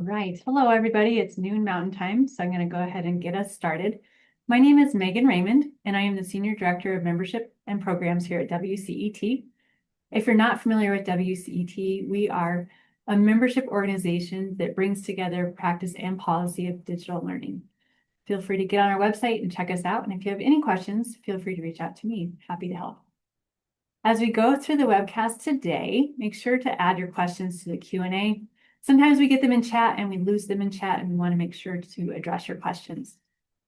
right. Hello, everybody. It's noon Mountain Time, so I'm going to go ahead and get us started. My name is Megan Raymond, and I am the Senior Director of Membership and Programs here at WCET. If you're not familiar with WCET, we are a membership organization that brings together practice and policy of digital learning. Feel free to get on our website and check us out. And if you have any questions, feel free to reach out to me. Happy to help. As we go through the webcast today, make sure to add your questions to the Q&A. Sometimes we get them in chat and we lose them in chat, and we want to make sure to address your questions.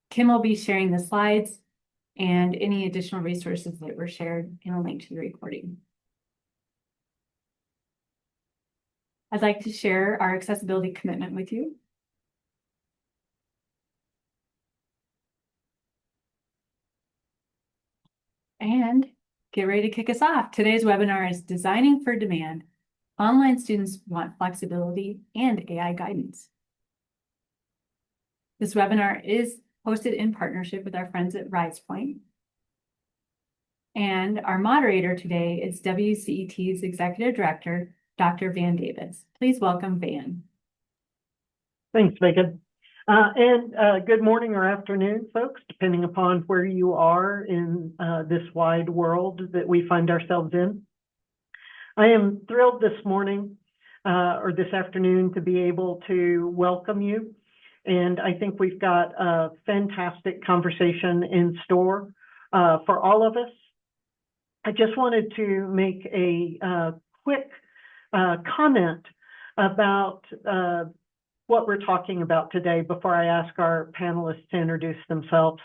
Kim will be sharing the slides and any additional resources that were shared in a link to the recording. I'd like to share our accessibility commitment with you. And get ready to kick us off. Today's webinar is Designing for Demand. Online students want flexibility and AI guidance. This webinar is hosted in partnership with our friends at Risepoint. And our moderator today is WCET's Executive Director, Dr. Van Davis. Please welcome Van. Thanks, Megan. Good morning or afternoon, folks, depending upon where you are in this wide world that we find ourselves in. I am thrilled this morning or this afternoon to be able to welcome you. And I think we've got a fantastic conversation in store for all of us. I just wanted to make a quick comment about what we're talking about today before I ask our panelists to introduce themselves.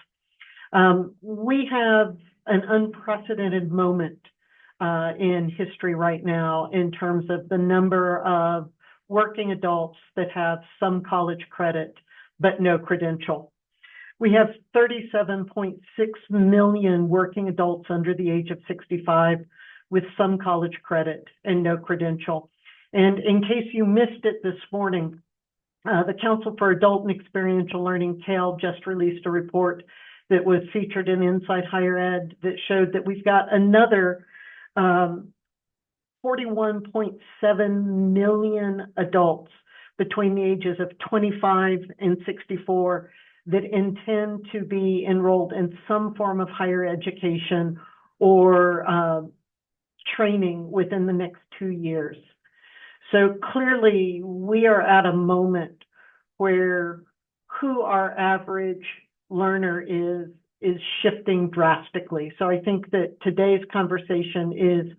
We have an unprecedented moment in history right now in terms of the number of working adults that have some college credit but no credential. We have 37.6 million working adults under the age of 65 with some college credit and no credential. And in case you missed it this morning, the Council for Adult and Experiential Learning, CALE, just released a report that was featured in Inside Higher Ed that showed that we've got another 41.7 million adults between the ages of 25 and 64 that intend to be enrolled in some form of higher education or training within the next 2 years. So clearly, we are at a moment where who our average learner is shifting drastically. So I think that today's conversation is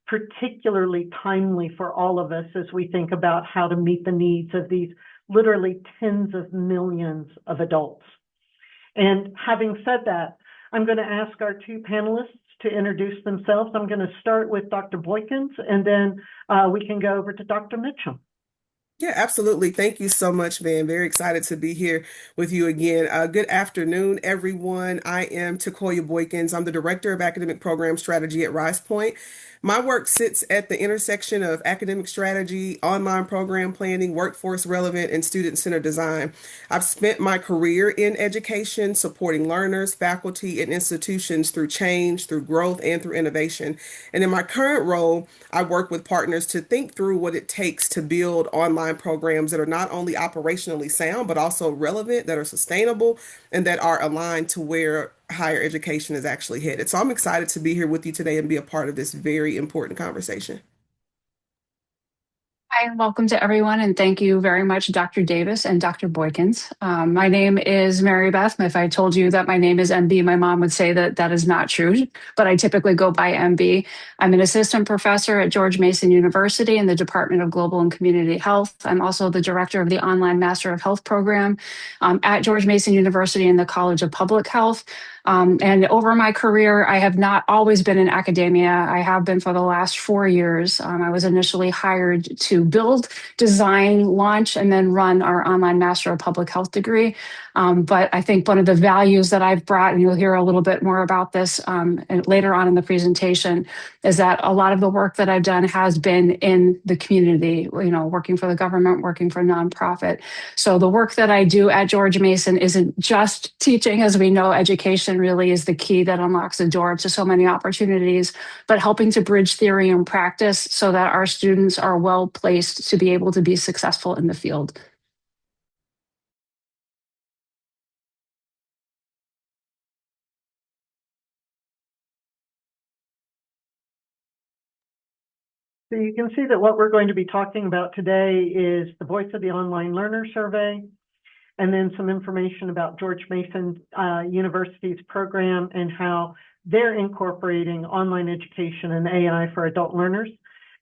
particularly timely for all of us as we think about how to meet the needs of these literally tens of millions of adults. And having said that, I'm going to ask our two panelists to introduce themselves. I'm going to start with Dr. Boykins, and then we can go over to Dr. Mitchell. Yeah, absolutely. Thank you so much, Van. Very excited to be here with you again. Good afternoon, everyone. I am Takoya Boykins. I'm the Director of Academic Program Strategy at Risepoint. My work sits at the intersection of academic strategy, online program planning, workforce relevant, and student-centered design. I've spent my career in education, supporting learners, faculty, and institutions through change, through growth, and through innovation. And in my current role, I work with partners to think through what it takes to build online programs that are not only operationally sound, but also relevant, that are sustainable, and that are aligned to where higher education is actually headed. So I'm excited to be here with you today and be a part of this very important conversation. Hi, welcome to everyone, and thank you very much, Dr. Davis and Dr. Boykins. My name is Mary Beth. If I told you that my name is MB, my mom would say that that is not true, but I typically go by MB. I'm an assistant professor at George Mason University in the Department of Global and Community Health. I'm also the director of the Online Master of Health program at George Mason University in the College of Public Health. And over my career, I have not always been in academia. I have been for the last 4 years. I was initially hired to build, design, launch, and then run our online Master of Public Health degree. But I think one of the values that I've brought, and you'll hear a little bit more about this later on in the presentation, is that a lot of the work that I've done has been in the community, working for the government, working for nonprofit. So the work that I do at George Mason isn't just teaching. As we know, education really is the key that unlocks the door to so many opportunities, but helping to bridge theory and practice so that our students are well placed to be able to be successful in the field. So you can see that what we're going to be talking about today is the Voice of the Online Learner Survey, and then some information about George Mason University's program and how they're incorporating online education and AI for adult learners.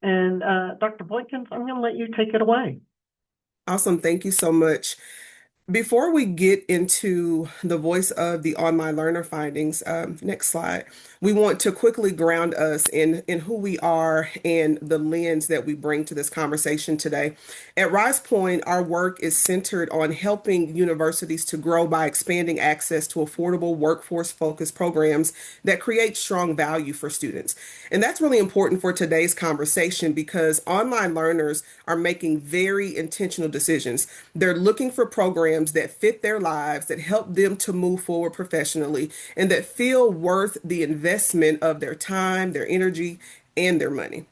And Dr. Boykins, I'm going to let you take it away. Awesome. Thank you so much. Before we get into the voice of the online learner findings, next slide, we want to quickly ground us in who we are and the lens that we bring to this conversation today. At Risepoint, our work is centered on helping universities to grow by expanding access to affordable workforce-focused programs that create strong value for students. And that's really important for today's conversation because online learners are making very intentional decisions. They're looking for programs that fit their lives, that help them to move forward professionally, and that feel worth the investment of their time, their energy, and their money.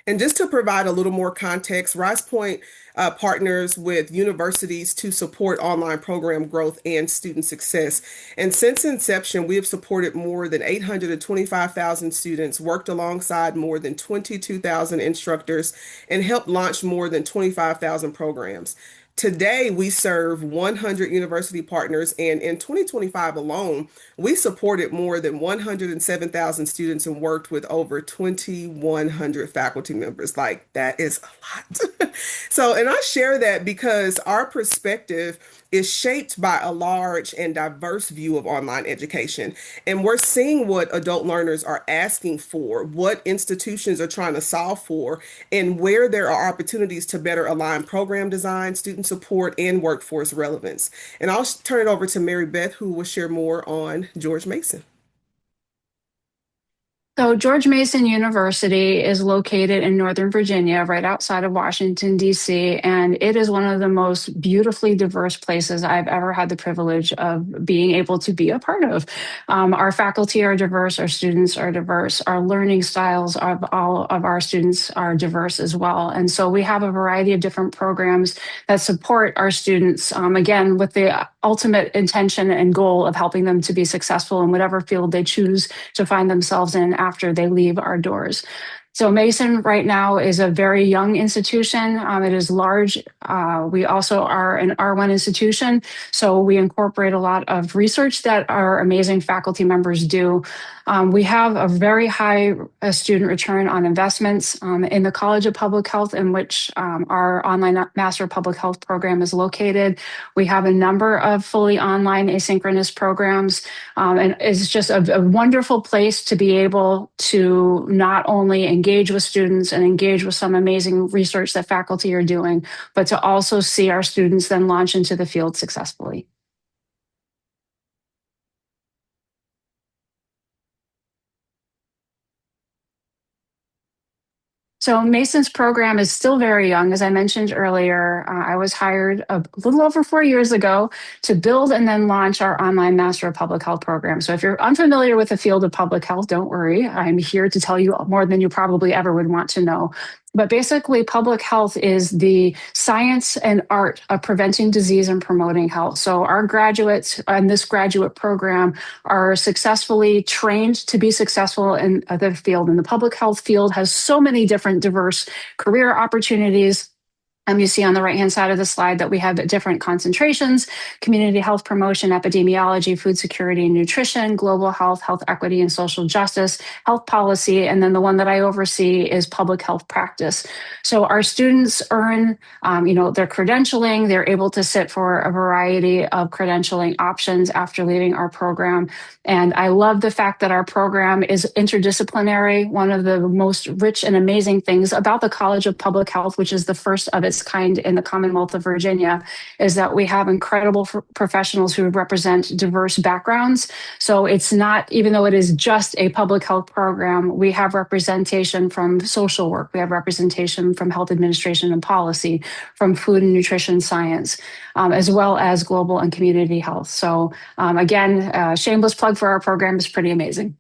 And just to provide a little more context, Risepoint partners with universities to support online program growth and student success. And since inception, we have supported more than 825,000 students, worked alongside more than 22,000 instructors, and helped launch more than 25,000 programs. Today, we serve 100 university partners, and in 2025 alone, we supported more than 107,000 students and worked with over 2,100 faculty members. Like, that is a lot. So, and I share that because our perspective is shaped by a large and diverse view of online education. And we're seeing what adult learners are asking for, what institutions are trying to solve for, and where there are opportunities to better align program design, student support, and workforce relevance. And I'll turn it over to Mary Beth, who will share more on George Mason. So George Mason University is located in Northern Virginia, right outside of Washington, D.C., and it is one of the most beautifully diverse places I've ever had the privilege of being able to be a part of. Our faculty are diverse, our students are diverse, our learning styles of all of our students are diverse as well. And so we have a variety of different programs that support our students, again, with the ultimate intention and goal of helping them to be successful in whatever field they choose to find themselves in after they leave our doors. So Mason right now is a very young institution. It is large. We also are an R1 institution. So we incorporate a lot of research that our amazing faculty members do. We have a very high student return on investments in the College of Public Health, in which our online Master of Public Health program is located. We have a number of fully online asynchronous programs, and it's just a wonderful place to be able to not only engage with students and engage with some amazing research that faculty are doing, but to also see our students then launch into the field successfully. So Mason's program is still very young. As I mentioned earlier, I was hired a little over 4 years ago to build and then launch our online Master of Public Health program. So if you're unfamiliar with the field of public health, don't worry. I'm here to tell you more than you probably ever would want to know. But basically, public health is the science and art of preventing disease and promoting health. So our graduates in this graduate program are successfully trained to be successful in the field. And the public health field has so many different diverse career opportunities. You see on the right-hand side of the slide that we have different concentrations: community health promotion, epidemiology, food security and nutrition, global health, health equity and social justice, health policy, and then the one that I oversee is public health practice. So our students earn, their credentialing. They're able to sit for a variety of credentialing options after leaving our program. And I love the fact that our program is interdisciplinary. One of the most rich and amazing things about the College of Public Health, which is the first of its kind in the Commonwealth of Virginia, is that we have incredible professionals who represent diverse backgrounds. So it's not, even though it is just a public health program, we have representation from social work, we have representation from health administration and policy, from food and nutrition science, as well as global and community health. So again, shameless plug for our program is pretty amazing.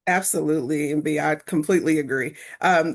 Absolutely, MB, I completely agree.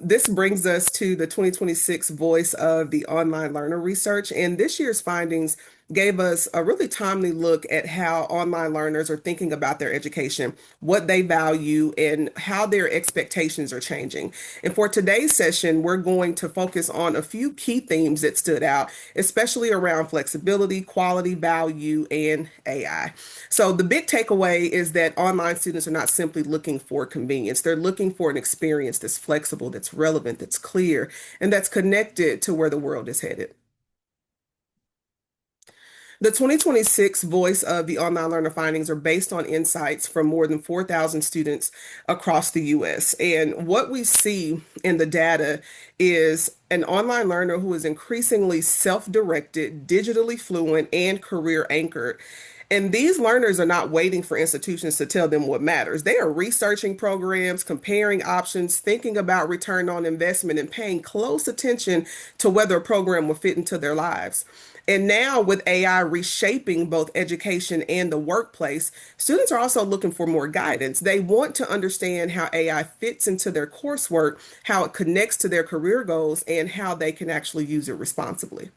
This brings us to the 2026 Voice of the Online Learner Research, and this year's findings gave us a really timely look at how online learners are thinking about their education, what they value, and how their expectations are changing. And for today's session, we're going to focus on a few key themes that stood out, especially around flexibility, quality, value, and AI. So the big takeaway is that online students are not simply looking for convenience. They're looking for an experience that's flexible, that's relevant, that's clear, and that's connected to where the world is headed. The 2026 Voice of the Online Learner findings are based on insights from more than 4,000 students across the US. And what we see in the data is an online learner who is increasingly self-directed, digitally fluent, and career anchored. And these learners are not waiting for institutions to tell them what matters. They are researching programs, comparing options, thinking about return on investment, and paying close attention to whether a program will fit into their lives. And now, with AI reshaping both education and the workplace, students are also looking for more guidance. They want to understand how AI fits into their coursework, how it connects to their career goals, and how they can actually use it responsibly.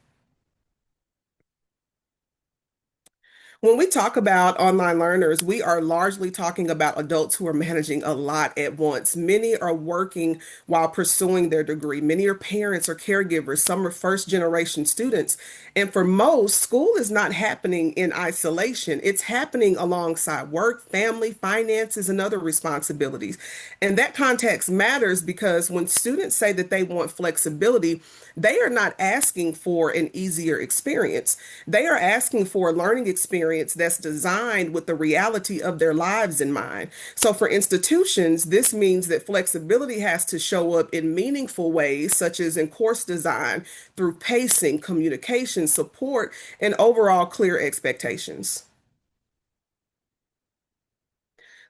When we talk about online learners, we are largely talking about adults who are managing a lot at once. Many are working while pursuing their degree. Many are parents or caregivers. Some are first generation students. And for most, school is not happening in isolation. It's happening alongside work, family, finances, and other responsibilities. And that context matters because when students say that they want flexibility, they are not asking for an easier experience. They are asking for a learning experience that's designed with the reality of their lives in mind. So for institutions, this means that flexibility has to show up in meaningful ways, such as in course design, through pacing, communication, support, and overall clear expectations.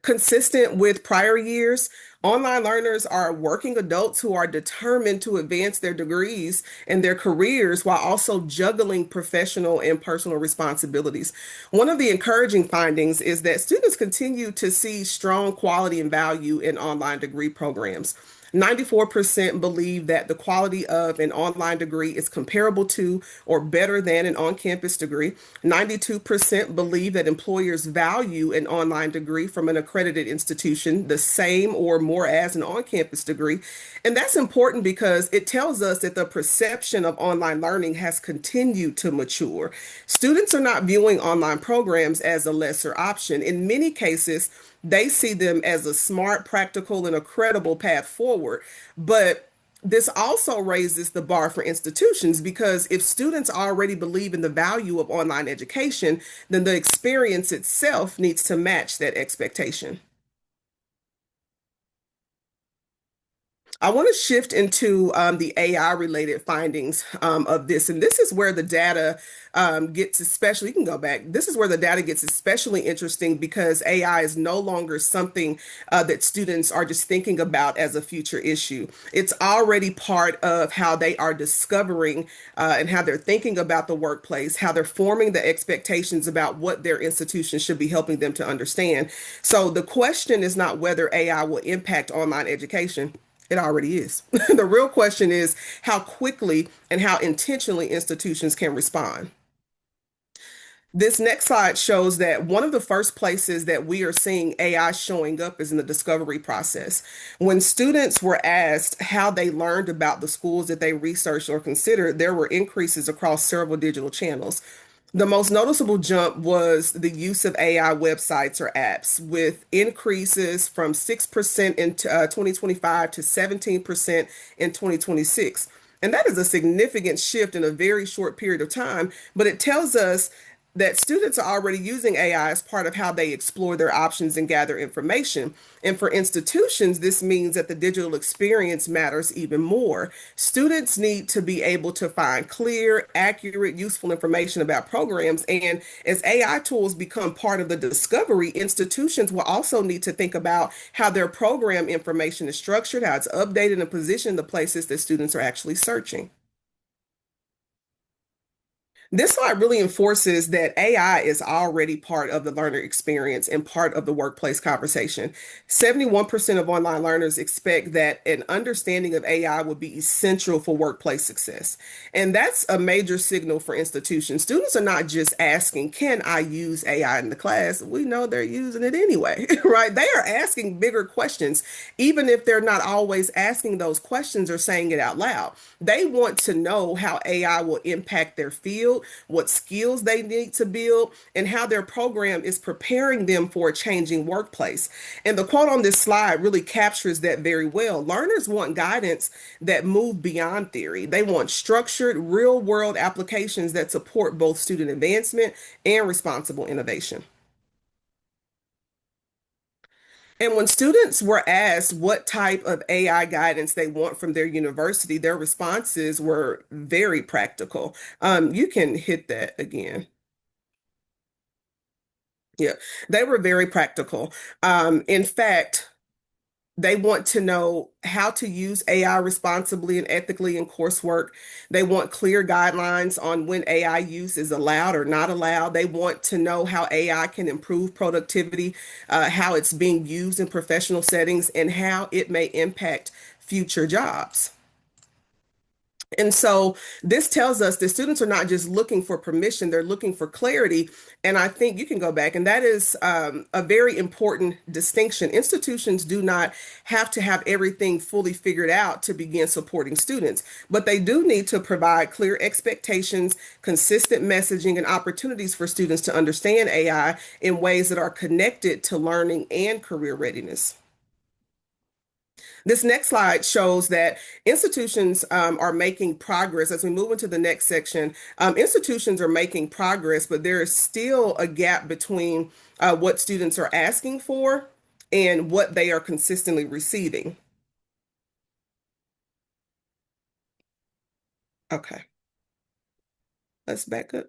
Consistent with prior years, online learners are working adults who are determined to advance their degrees and their careers while also juggling professional and personal responsibilities. One of the encouraging findings is that students continue to see strong quality and value in online degree programs. 94% believe that the quality of an online degree is comparable to or better than an on-campus degree. 92% believe that employers value an online degree from an accredited institution the same or more as an on-campus degree. And that's important because it tells us that the perception of online learning has continued to mature. Students are not viewing online programs as a lesser option. In many cases, they see them as a smart, practical, and a credible path forward. But this also raises the bar for institutions because if students already believe in the value of online education, then the experience itself needs to match that expectation. I want to shift into the AI related findings of this. And this is where the data gets especially, you can go back. This is where the data gets especially interesting because AI is no longer something that students are just thinking about as a future issue. It's already part of how they are discovering and how they're thinking about the workplace, how they're forming the expectations about what their institution should be helping them to understand. So the question is not whether AI will impact online education. It already is. The real question is how quickly and how intentionally institutions can respond. This next slide shows that one of the first places that we are seeing AI showing up is in the discovery process. When students were asked how they learned about the schools that they researched or considered, there were increases across several digital channels. The most noticeable jump was the use of AI websites or apps, with increases from 6% in 2025 to 17% in 2026. And that is a significant shift in a very short period of time, but it tells us that students are already using AI as part of how they explore their options and gather information. And for institutions, this means that the digital experience matters even more. Students need to be able to find clear, accurate, useful information about programs. And as AI tools become part of the discovery, institutions will also need to think about how their program information is structured, how it's updated and positioned, the places that students are actually searching. This slide really enforces that AI is already part of the learner experience and part of the workplace conversation. 71% of online learners expect that an understanding of AI will be essential for workplace success. And that's a major signal for institutions. Students are not just asking, can I use AI in the class? We know they're using it anyway, right? They are asking bigger questions, even if they're not always asking those questions or saying it out loud. They want to know how AI will impact their field, what skills they need to build, and how their program is preparing them for a changing workplace. And the quote on this slide really captures that very well. Learners want guidance that move beyond theory. They want structured, real-world applications that support both student advancement and responsible innovation. And when students were asked what type of AI guidance they want from their university, their responses were very practical. You can hit that again. Yeah, they were very practical. In fact, they want to know how to use AI responsibly and ethically in coursework. They want clear guidelines on when AI use is allowed or not allowed. They want to know how AI can improve productivity, how it's being used in professional settings, and how it may impact future jobs. And so this tells us that students are not just looking for permission, they're looking for clarity. And I think you can go back, and that is a very important distinction. Institutions do not have to have everything fully figured out to begin supporting students, but they do need to provide clear expectations, consistent messaging, and opportunities for students to understand AI in ways that are connected to learning and career readiness. This next slide shows that institutions are making progress. As we move into the next section, institutions are making progress, but there is still a gap between what students are asking for and what they are consistently receiving. Okay, let's back up.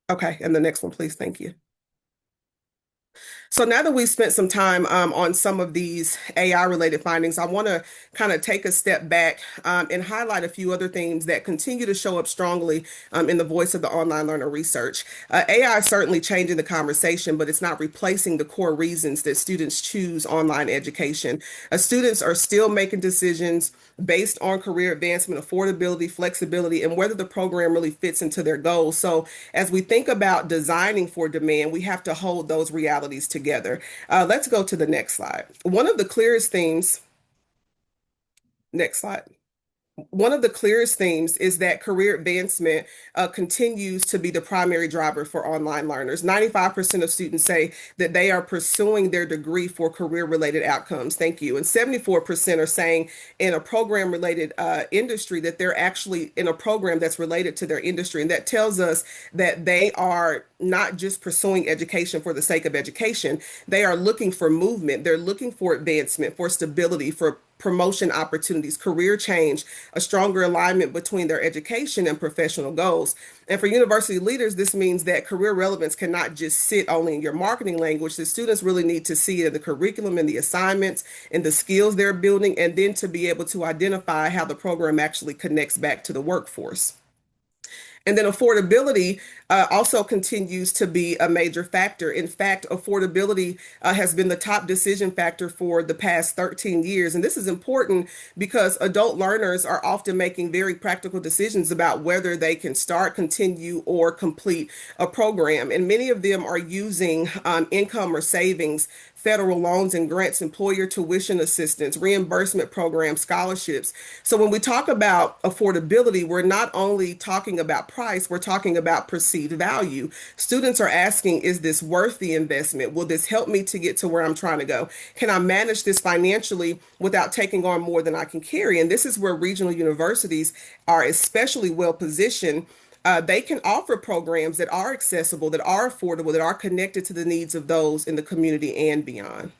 Okay, and the next one, please. Thank you. So now that we've spent some time on some of these AI related findings, I want to kind of take a step back and highlight a few other themes that continue to show up strongly in the voice of the online learner research. AI is certainly changing the conversation, but it's not replacing the core reasons that students choose online education. Students are still making decisions based on career advancement, affordability, flexibility, and whether the program really fits into their goals. So as we think about designing for demand, we have to hold those realities together. Let's go to the next slide. One of the clearest themes, next slide. One of the clearest themes is that career advancement continues to be the primary driver for online learners. 95% of students say that they are pursuing their degree for career-related outcomes. Thank you. And 74% are saying in a program-related industry that they're actually in a program that's related to their industry. And that tells us that they are not just pursuing education for the sake of education. They are looking for movement. They're looking for advancement, for stability, for promotion opportunities, career change, a stronger alignment between their education and professional goals. And for university leaders, this means that career relevance cannot just sit only in your marketing language. The students really need to see it in the curriculum and the assignments and the skills they're building, and then to be able to identify how the program actually connects back to the workforce. And then affordability also continues to be a major factor. In fact, affordability has been the top decision factor for the past 13 years. And this is important because adult learners are often making very practical decisions about whether they can start, continue, or complete a program. And many of them are using income or savings, federal loans and grants, employer tuition assistance, reimbursement programs, scholarships. So when we talk about affordability, we're not only talking about price, we're talking about perceived value. Students are asking, is this worth the investment? Will this help me to get to where I'm trying to go? Can I manage this financially without taking on more than I can carry? And this is where regional universities are especially well positioned. They can offer programs that are accessible, that are affordable, that are connected to the needs of those in the community and beyond.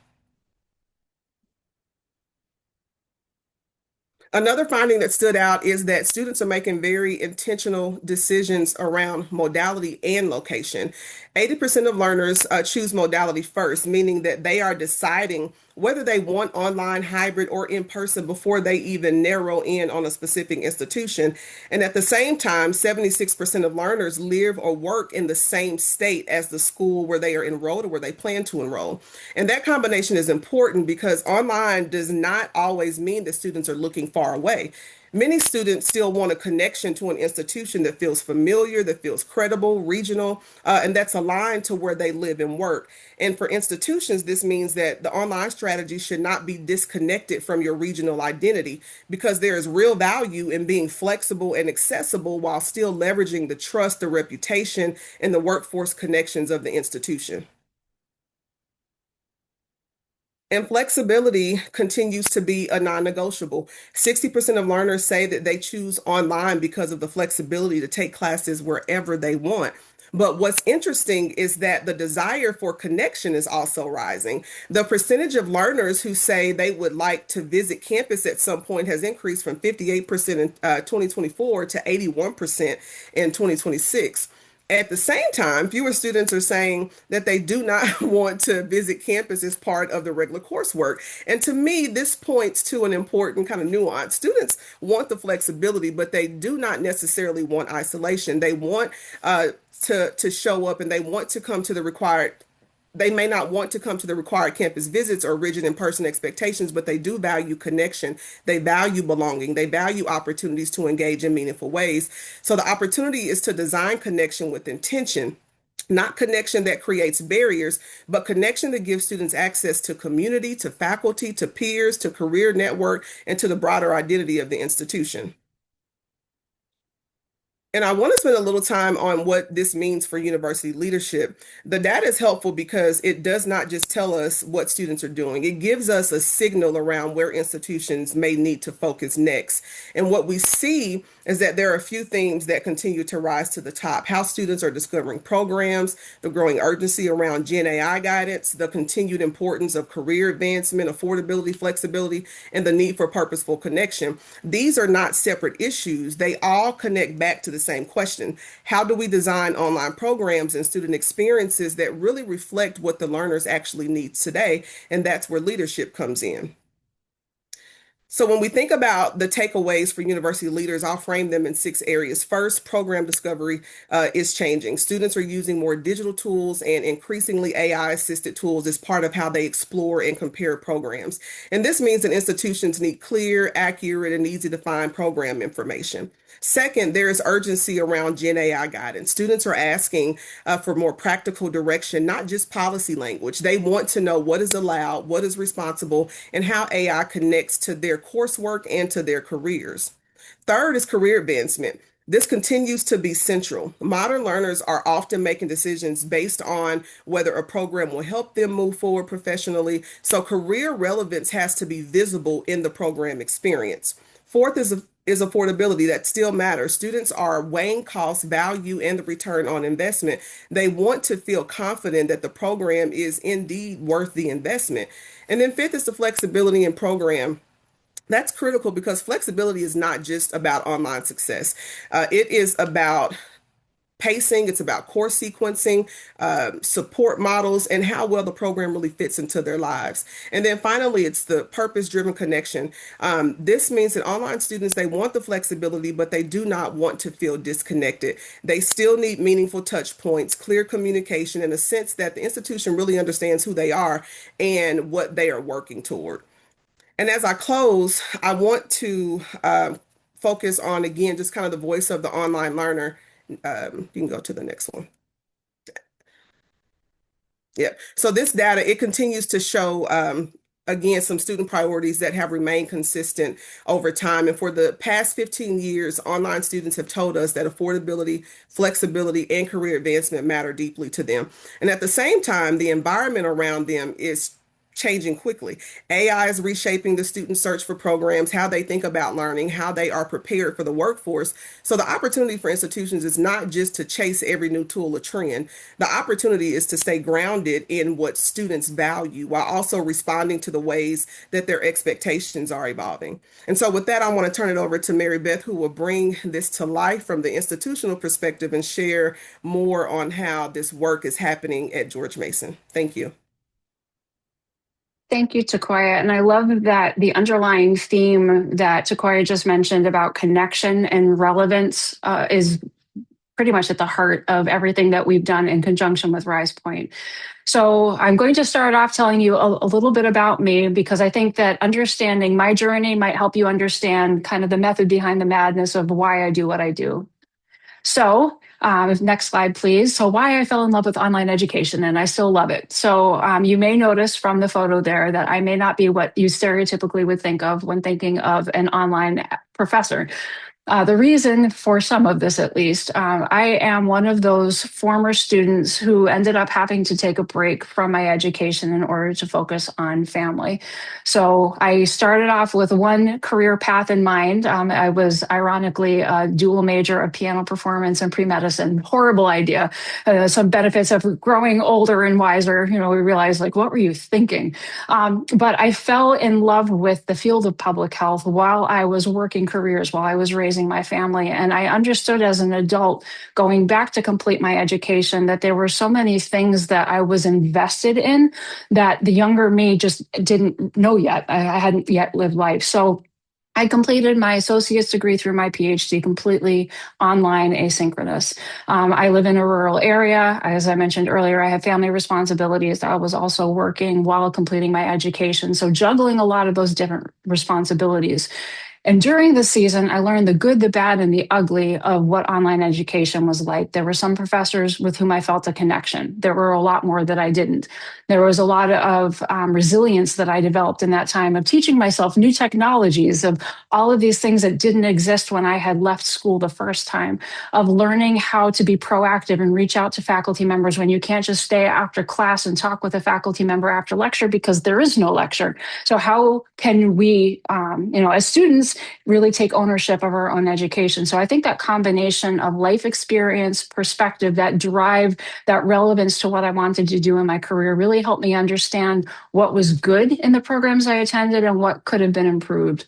Another finding that stood out is that students are making very intentional decisions around modality and location. 80% of learners choose modality first, meaning that they are deciding whether they want online, hybrid, or in person before they even narrow in on a specific institution. And at the same time, 76% of learners live or work in the same state as the school where they are enrolled or where they plan to enroll. And that combination is important because online does not always mean that students are looking far away. Many students still want a connection to an institution that feels familiar, that feels credible, regional, and that's aligned to where they live and work. And for institutions, this means that the online strategy should not be disconnected from your regional identity because there is real value in being flexible and accessible while still leveraging the trust, the reputation, and the workforce connections of the institution. And flexibility continues to be a non-negotiable. 60% of learners say that they choose online because of the flexibility to take classes wherever they want. But what's interesting is that the desire for connection is also rising. The percentage of learners who say they would like to visit campus at some point has increased from 58% in 2024 to 81% in 2026. At the same time, fewer students are saying that they do not want to visit campus as part of the regular coursework. And to me, this points to an important kind of nuance. Students want the flexibility, but they do not necessarily want isolation. They want to show up and they want to come to the required. They may not want to come to the required campus visits or rigid in-person expectations, but they do value connection. They value belonging. They value opportunities to engage in meaningful ways. So the opportunity is to design connection with intention, not connection that creates barriers, but connection that gives students access to community, to faculty, to peers, to career network, and to the broader identity of the institution. And I want to spend a little time on what this means for university leadership. The data is helpful because it does not just tell us what students are doing. It gives us a signal around where institutions may need to focus next. And what we see is that there are a few themes that continue to rise to the top. How students are discovering programs, the growing urgency around Gen AI guidance, the continued importance of career advancement, affordability, flexibility, and the need for purposeful connection. These are not separate issues. They all connect back to the same question. How do we design online programs and student experiences that really reflect what the learners actually need today? And that's where leadership comes in. So when we think about the takeaways for university leaders, I'll frame them in 6 areas. First, program discovery is changing. Students are using more digital tools and increasingly AI-assisted tools as part of how they explore and compare programs. And this means that institutions need clear, accurate, and easy to find program information. Second, there is urgency around Gen AI guidance. Students are asking for more practical direction, not just policy language. They want to know what is allowed, what is responsible, and how AI connects to their coursework and to their careers. Third is career advancement. This continues to be central. Modern learners are often making decisions based on whether a program will help them move forward professionally. So career relevance has to be visible in the program experience. Fourth is affordability. That still matters. Students are weighing cost, value, and the return on investment. They want to feel confident that the program is indeed worth the investment. And then fifth is the flexibility in program. That's critical because flexibility is not just about online success. It is about pacing, it's about course sequencing, support models, and how well the program really fits into their lives. And then finally, it's the purpose-driven connection. This means that online students, they want the flexibility, but they do not want to feel disconnected. They still need meaningful touch points, clear communication, and a sense that the institution really understands who they are and what they are working toward. And as I close, I want to focus on, again, just kind of the voice of the online learner. You can go to the next one. Yeah. So this data, it continues to show, again, some student priorities that have remained consistent over time. And for the past 15 years, online students have told us that affordability, flexibility, and career advancement matter deeply to them. And at the same time, the environment around them is changing quickly. AI is reshaping the student search for programs, how they think about learning, how they are prepared for the workforce. So the opportunity for institutions is not just to chase every new tool or trend. The opportunity is to stay grounded in what students value while also responding to the ways that their expectations are evolving. And so with that, I want to turn it over to Mary Beth, who will bring this to life from the institutional perspective and share more on how this work is happening at George Mason. Thank you. Thank you, Takoya. And I love that the underlying theme that Takoya just mentioned about connection and relevance is pretty much at the heart of everything that we've done in conjunction with Risepoint. So I'm going to start off telling you a little bit about me, because I think that understanding my journey might help you understand kind of the method behind the madness of why I do what I do. So next slide, please. So why I fell in love with online education, and I still love it. So you may notice from the photo there that I may not be what you stereotypically would think of when thinking of an online professor. The reason for some of this, at least, I am one of those former students who ended up having to take a break from my education in order to focus on family. So I started off with one career path in mind. I was ironically a dual major of piano performance and pre-medicine. Horrible idea. Some benefits of growing older and wiser. You know, we realized, like, what were you thinking? But I fell in love with the field of public health while I was working careers, while I was raising my family. And I understood as an adult, going back to complete my education, that there were so many things that I was invested in that the younger me just didn't know yet. I hadn't yet lived life. So I completed my associate's degree through my PhD completely online, asynchronous. I live in a rural area. As I mentioned earlier, I have family responsibilities. I was also working while completing my education. So juggling a lot of those different responsibilities. And during the season, I learned the good, the bad, and the ugly of what online education was like. There were some professors with whom I felt a connection. There were a lot more that I didn't. There was a lot of resilience that I developed in that time of teaching myself new technologies, of all of these things that didn't exist when I had left school the first time, of learning how to be proactive and reach out to faculty members when you can't just stay after class and talk with a faculty member after lecture because there is no lecture. So how can we, as students, really take ownership of our own education? So I think that combination of life experience, perspective, that drive, that relevance to what I wanted to do in my career really helped me understand what was good in the programs I attended and what could have been improved.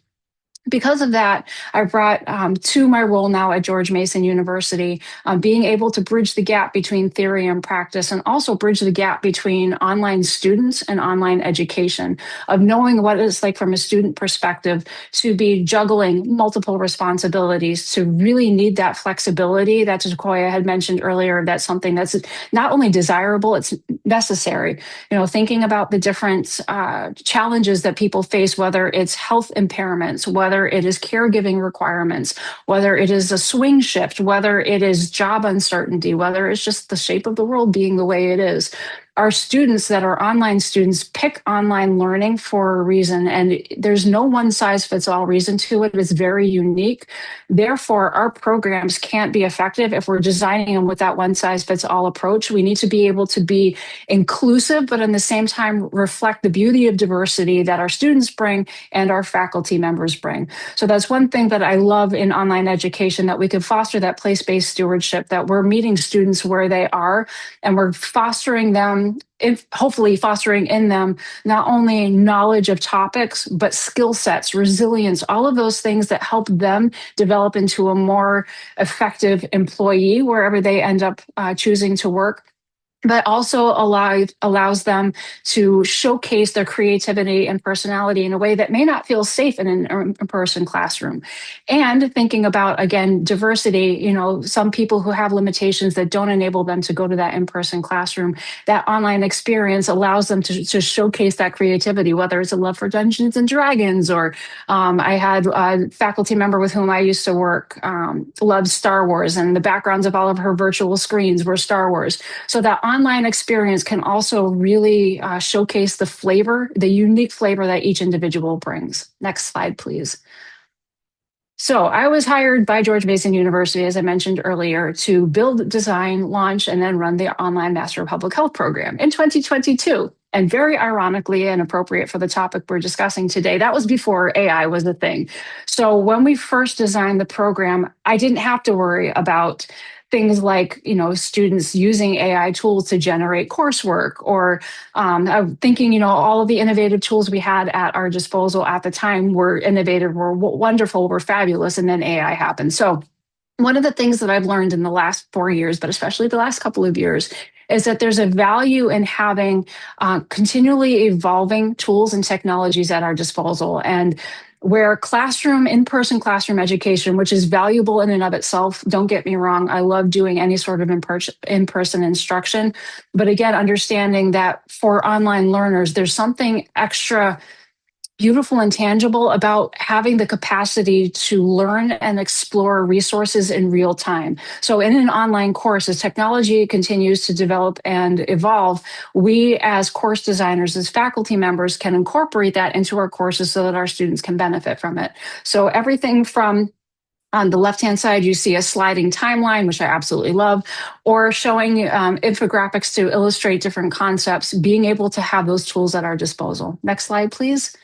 Because of that, I brought to my role now at George Mason University, being able to bridge the gap between theory and practice, and also bridge the gap between online students and online education, of knowing what it's like from a student perspective to be juggling multiple responsibilities, to really need that flexibility that Takoya had mentioned earlier. That's something that's not only desirable, it's necessary. Thinking about the different challenges that people face, whether it's health impairments, whether it is caregiving requirements, whether it is a swing shift, whether it is job uncertainty, whether it's just the shape of the world being the way it is. Our students that are online students pick online learning for a reason, and there's no one size fits all reason to it. It's very unique. Therefore, our programs can't be effective if we're designing them with that one size fits all approach. We need to be able to be inclusive, but in the same time reflect the beauty of diversity that our students bring and our faculty members bring. So that's one thing that I love in online education, that we can foster that place-based stewardship, that we're meeting students where they are, and we're fostering them, hopefully fostering in them not only knowledge of topics, but skill sets, resilience, all of those things that help them develop into a more effective employee wherever they end up choosing to work, but also allows them to showcase their creativity and personality in a way that may not feel safe in an in-person classroom. And thinking about, again, diversity, some people who have limitations that don't enable them to go to that in-person classroom, that online experience allows them to showcase that creativity, whether it's a love for Dungeons and Dragons, or I had a faculty member with whom I used to work, loved Star Wars, and the backgrounds of all of her virtual screens were Star Wars. So that online experience can also really showcase the flavor, the unique flavor that each individual brings. Next slide, please. So I was hired by George Mason University, as I mentioned earlier, to build, design, launch, and then run the online Master of Public Health program in 2022. And very ironically and appropriate for the topic we're discussing today, that was before AI was a thing. So when we first designed the program, I didn't have to worry about things like, students using AI tools to generate coursework, or thinking, all of the innovative tools we had at our disposal at the time were innovative, were wonderful, were fabulous, and then AI happened. So one of the things that I've learned in the last 4 years, but especially the last couple of years, is that there's a value in having continually evolving tools and technologies at our disposal. And where in-person classroom education, which is valuable in and of itself, don't get me wrong, I love doing any sort of in-person instruction. But again, understanding that for online learners, there's something extra beautiful and tangible about having the capacity to learn and explore resources in real time. So in an online course, as technology continues to develop and evolve, we as course designers, as faculty members, can incorporate that into our courses so that our students can benefit from it. So everything from on the left-hand side, you see a sliding timeline, which I absolutely love, or showing infographics to illustrate different concepts, being able to have those tools at our disposal. Next slide, please.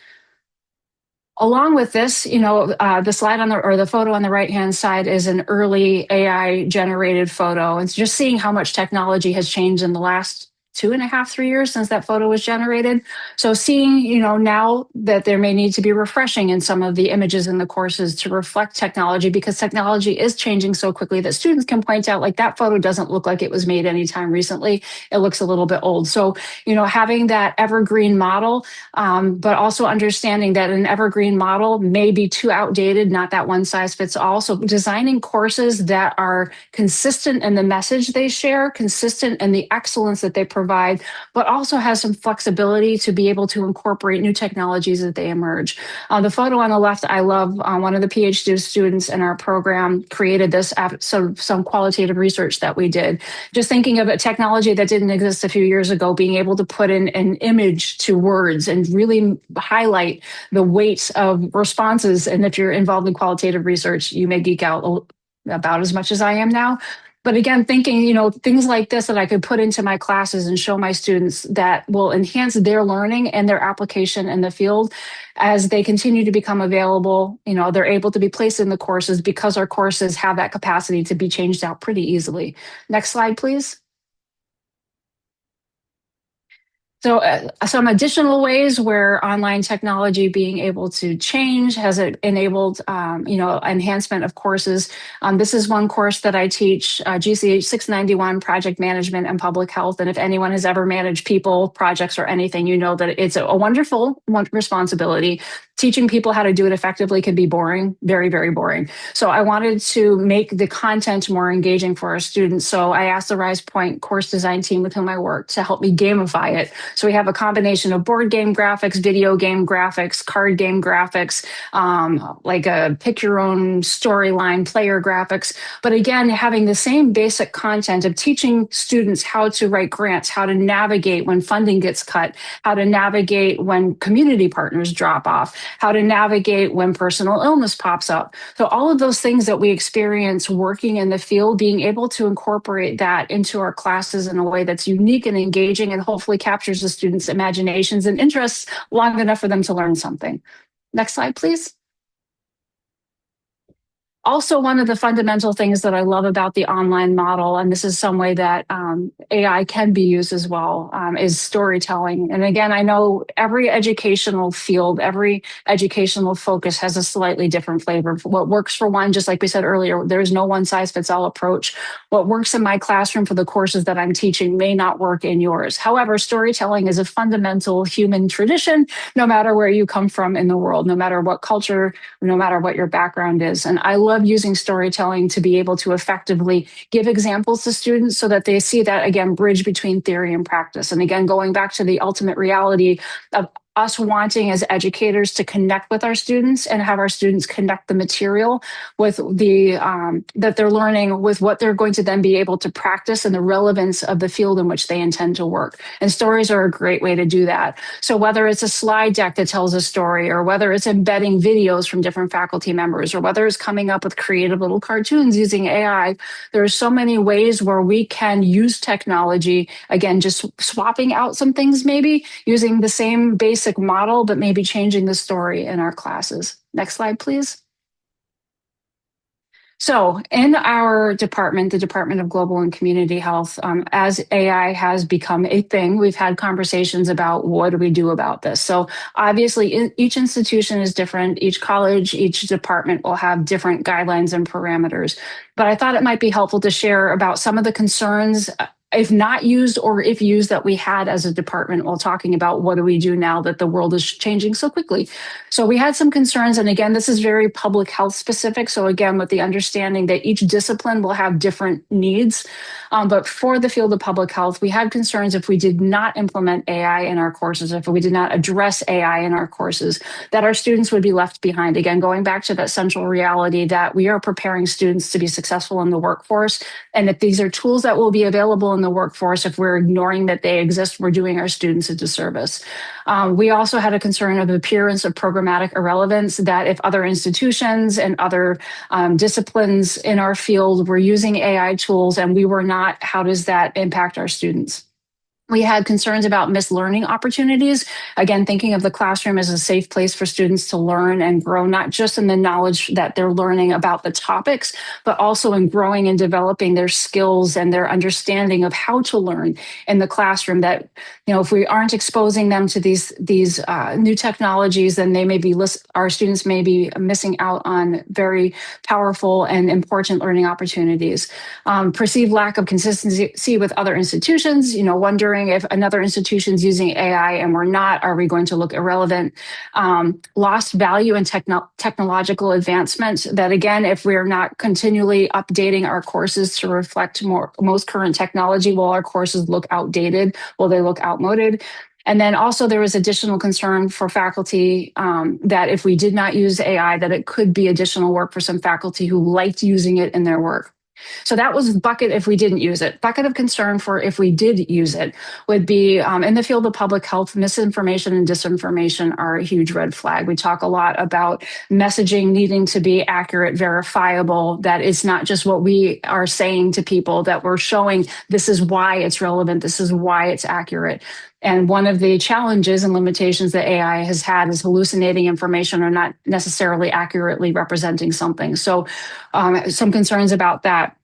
Along with this, the slide or the photo on the right-hand side is an early AI-generated photo. It's just seeing how much technology has changed in the last 2.5, 3 years since that photo was generated. So seeing, now that there may need to be refreshing in some of the images in the courses to reflect technology, because technology is changing so quickly that students can point out, like, that photo doesn't look like it was made anytime recently. It looks a little bit old. So, having that evergreen model, but also understanding that an evergreen model may be too outdated, not that one size fits all. So designing courses that are consistent in the message they share, consistent in the excellence that they provide, but also has some flexibility to be able to incorporate new technologies as they emerge. The photo on the left, I love. One of the PhD students in our program created this after some qualitative research that we did. Just thinking of a technology that didn't exist a few years ago, being able to put in an image to words and really highlight the weight of responses. And if you're involved in qualitative research, you may geek out about as much as I am now. But again, thinking, things like this that I could put into my classes and show my students that will enhance their learning and their application in the field as they continue to become available. They're able to be placed in the courses because our courses have that capacity to be changed out pretty easily. Next slide, please. So some additional ways where online technology being able to change has enabled, enhancement of courses. This is one course that I teach, GCH 691, Project Management and Public Health. And if anyone has ever managed people, projects, or anything, you know that it's a wonderful responsibility. Teaching people how to do it effectively can be boring, very, very boring. So I wanted to make the content more engaging for our students. So I asked the Risepoint course design team with whom I work to help me gamify it. So we have a combination of board game graphics, video game graphics, card game graphics, like a pick your own storyline player graphics. But again, having the same basic content of teaching students how to write grants, how to navigate when funding gets cut, how to navigate when community partners drop off, how to navigate when personal illness pops up. So all of those things that we experience working in the field, being able to incorporate that into our classes in a way that's unique and engaging and hopefully captures the students' imaginations and interests long enough for them to learn something. Next slide, please. Also, one of the fundamental things that I love about the online model, and this is some way that AI can be used as well, is storytelling. And again, I know every educational field, every educational focus has a slightly different flavor. What works for one, just like we said earlier, there's no one size fits all approach. What works in my classroom for the courses that I'm teaching may not work in yours. However, storytelling is a fundamental human tradition, no matter where you come from in the world, no matter what culture, no matter what your background is. And I love using storytelling to be able to effectively give examples to students so that they see that, again, bridge between theory and practice. And again, going back to the ultimate reality of us wanting as educators to connect with our students and have our students connect the material with the that they're learning with what they're going to then be able to practice and the relevance of the field in which they intend to work. And stories are a great way to do that. So whether it's a slide deck that tells a story, or whether it's embedding videos from different faculty members, or whether it's coming up with creative little cartoons using AI, there are so many ways where we can use technology, again, just swapping out some things, maybe using the same basic model, but maybe changing the story in our classes. Next slide, please. So in our department, the Department of Global and Community Health, as AI has become a thing, we've had conversations about what do we do about this. So obviously each institution is different. Each college, each department will have different guidelines and parameters. But I thought it might be helpful to share about some of the concerns, if not used or if used, that we had as a department while talking about what do we do now that the world is changing so quickly. So we had some concerns, and again, this is very public health specific. So again, with the understanding that each discipline will have different needs. But for the field of public health, we had concerns if we did not implement AI in our courses, if we did not address AI in our courses, that our students would be left behind. Again, going back to that central reality that we are preparing students to be successful in the workforce. And if these are tools that will be available in the workforce, if we're ignoring that they exist, we're doing our students a disservice. We also had a concern of appearance of programmatic irrelevance, that if other institutions and other disciplines in our field were using AI tools and we were not, how does that impact our students? We had concerns about missed learning opportunities. Again, thinking of the classroom as a safe place for students to learn and grow, not just in the knowledge that they're learning about the topics, but also in growing and developing their skills and their understanding of how to learn in the classroom. That, if we aren't exposing them to these new technologies, then they may be our students may be missing out on very powerful and important learning opportunities. Perceived lack of consistency with other institutions, wondering if another institution's using AI and we're not, are we going to look irrelevant? Lost value in technological advancement, that again, if we're not continually updating our courses to reflect most current technology, will our courses look outdated? Will they look outmoded? And then also there was additional concern for faculty that if we did not use AI, that it could be additional work for some faculty who liked using it in their work. So that was bucket if we didn't use it. Bucket of concern for if we did use it would be in the field of public health, misinformation and disinformation are a huge red flag. We talk a lot about messaging needing to be accurate, verifiable, that it's not just what we are saying to people, that we're showing this is why it's relevant, this is why it's accurate. And one of the challenges and limitations that AI has had is hallucinating information or not necessarily accurately representing something. So some concerns about that.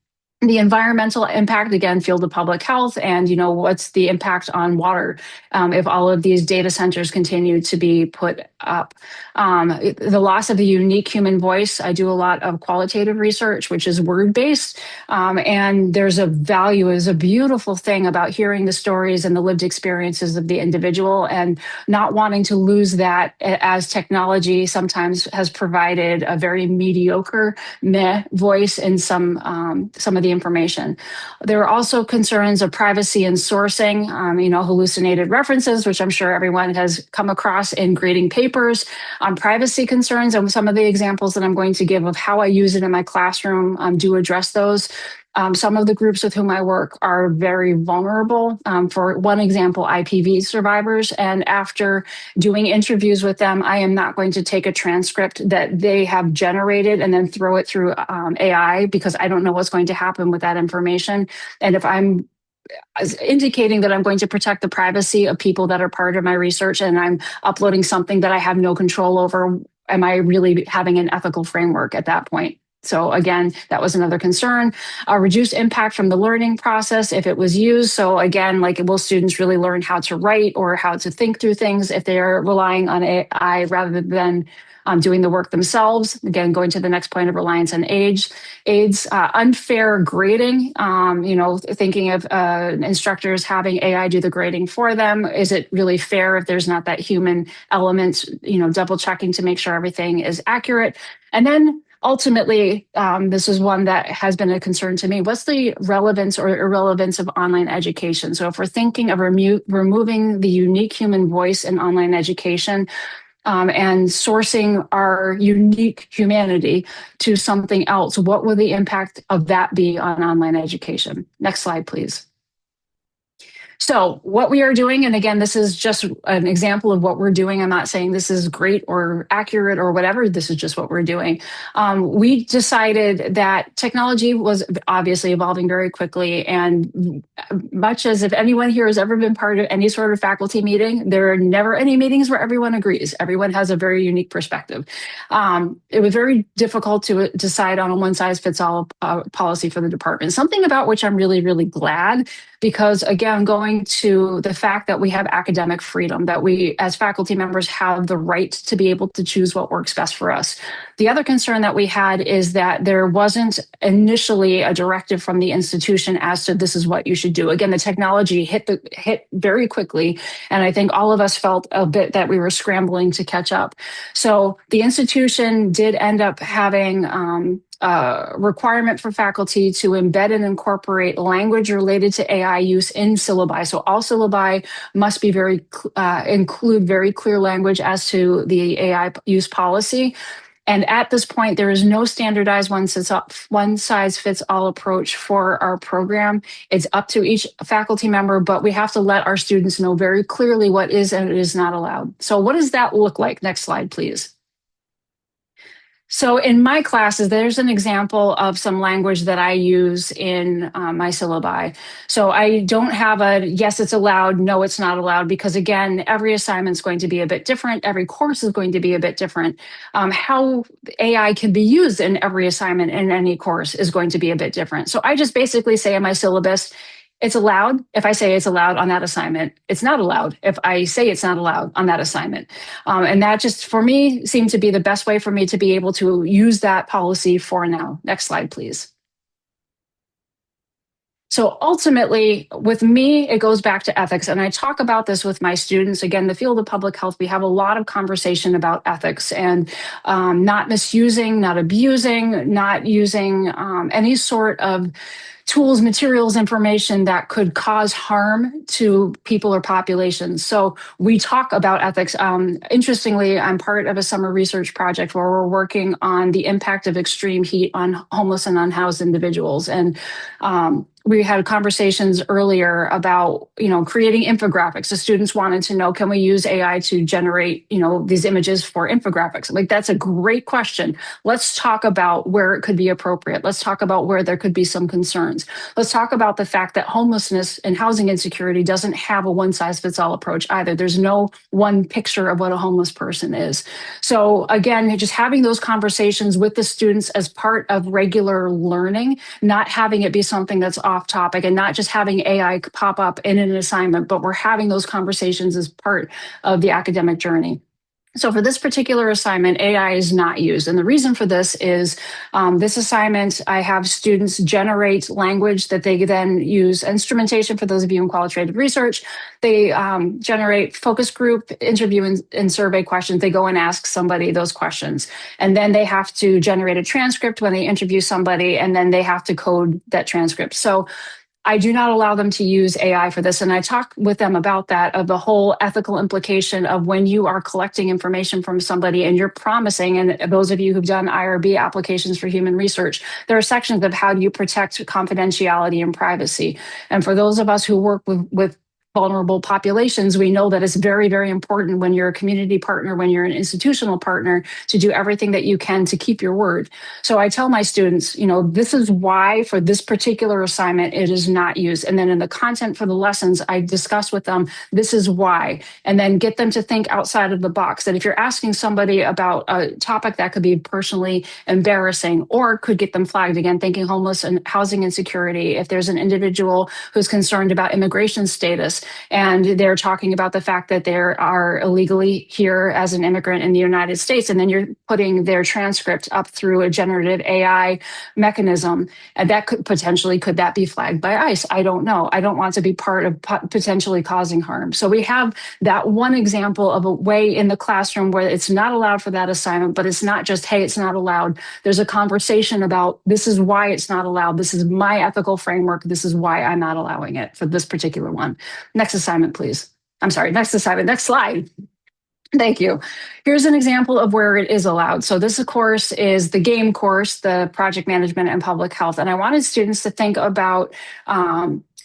The environmental impact, again, field of public health, and what's the impact on water if all of these data centers continue to be put up. The loss of the unique human voice. I do a lot of qualitative research, which is word-based, and there's a value, is a beautiful thing about hearing the stories and the lived experiences of the individual, and not wanting to lose that, as technology sometimes has provided a very mediocre meh voice in some of the information. There are also concerns of privacy and sourcing, hallucinated references, which I'm sure everyone has come across in grading papers, on privacy concerns, and some of the examples that I'm going to give of how I use it in my classroom do address those. Some of the groups with whom I work are very vulnerable. For one example, IPV survivors. And after doing interviews with them, I am not going to take a transcript that they have generated and then throw it through AI, because I don't know what's going to happen with that information. And if I'm indicating that I'm going to protect the privacy of people that are part of my research and I'm uploading something that I have no control over, am I really having an ethical framework at that point? So again, that was another concern. Reduced impact from the learning process if it was used. So again, will students really learn how to write or how to think through things if they are relying on AI rather than doing the work themselves? Again, going to the next point of reliance on aids, unfair grading, thinking of instructors having AI do the grading for them. Is it really fair if there's not that human element, double checking to make sure everything is accurate? And then ultimately, this is one that has been a concern to me. What's the relevance or irrelevance of online education? So if we're thinking of removing the unique human voice in online education, and sourcing our unique humanity to something else, what will the impact of that be on online education? Next slide, please. So what we are doing, and again, this is just an example of what we're doing. I'm not saying this is great or accurate or whatever. This is just what we're doing. We decided that technology was obviously evolving very quickly. And much as if anyone here has ever been part of any sort of faculty meeting, there are never any meetings where everyone agrees. Everyone has a very unique perspective. It was very difficult to decide on a one-size-fits-all policy for the department, something about which I'm really, really glad. Because again, going to the fact that we have academic freedom, that we as faculty members have the right to be able to choose what works best for us. The other concern that we had is that there wasn't initially a directive from the institution as to this is what you should do. Again, the technology hit very quickly. And I think all of us felt a bit that we were scrambling to catch up. So the institution did end up having requirement for faculty to embed and incorporate language related to AI use in syllabi. So all syllabi must be include very clear language as to the AI use policy. And at this point, there is no standardized one-size-fits-all approach for our program. It's up to each faculty member, but we have to let our students know very clearly what is and is not allowed. So what does that look like? Next slide, please. So in my classes, there's an example of some language that I use in my syllabi. So I don't have a yes, it's allowed, no, it's not allowed, because again, every assignment is going to be a bit different. Every course is going to be a bit different. How AI can be used in every assignment in any course is going to be a bit different. So I just basically say in my syllabus, it's allowed if I say it's allowed on that assignment. It's not allowed if I say it's not allowed on that assignment. And that just, for me, seemed to be the best way for me to be able to use that policy for now. Next slide, please. So ultimately, with me, it goes back to ethics. And I talk about this with my students. Again, the field of public health, we have a lot of conversation about ethics and not misusing, not abusing, not using any sort of tools, materials, information that could cause harm to people or populations. So we talk about ethics. Interestingly, I'm part of a summer research project where we're working on the impact of extreme heat on homeless and unhoused individuals. And we had conversations earlier about, creating infographics. The students wanted to know, can we use AI to generate, these images for infographics? Like, that's a great question. Let's talk about where it could be appropriate. Let's talk about where there could be some concerns. Let's talk about the fact that homelessness and housing insecurity doesn't have a one-size-fits-all approach either. There's no one picture of what a homeless person is. So again, just having those conversations with the students as part of regular learning, not having it be something that's off topic and not just having AI pop up in an assignment, but we're having those conversations as part of the academic journey. So for this particular assignment, AI is not used. And the reason for this is this assignment, I have students generate language that they then use instrumentation for those of you in qualitative research. They generate focus group, interview, and survey questions. They go and ask somebody those questions. And then they have to generate a transcript when they interview somebody, and then they have to code that transcript. So I do not allow them to use AI for this. And I talk with them about that, of the whole ethical implication of when you are collecting information from somebody and you're promising, and those of you who've done IRB applications for human research, there are sections of how do you protect confidentiality and privacy. And for those of us who work with vulnerable populations, we know that it's very, very important when you're a community partner, when you're an institutional partner, to do everything that you can to keep your word. So I tell my students, this is why for this particular assignment, it is not used. And then in the content for the lessons, I discuss with them, this is why, and then get them to think outside of the box. That if you're asking somebody about a topic that could be personally embarrassing or could get them flagged, again, thinking homeless and housing insecurity, if there's an individual who's concerned about immigration status, status, and they're talking about the fact that they are illegally here as an immigrant in the United States, and then you're putting their transcript up through a generative AI mechanism, and that could that be flagged by ICE? I don't know. I don't want to be part of potentially causing harm. So we have that one example of a way in the classroom where it's not allowed for that assignment, but it's not just, hey, it's not allowed. There's a conversation about this is why it's not allowed. This is my ethical framework. This is why I'm not allowing it for this particular one. Next assignment, please. I'm sorry, next assignment, next slide. Thank you. Here's an example of where it is allowed. So this, of course, is the GAME course, the Project Management and Public Health. And I wanted students to think about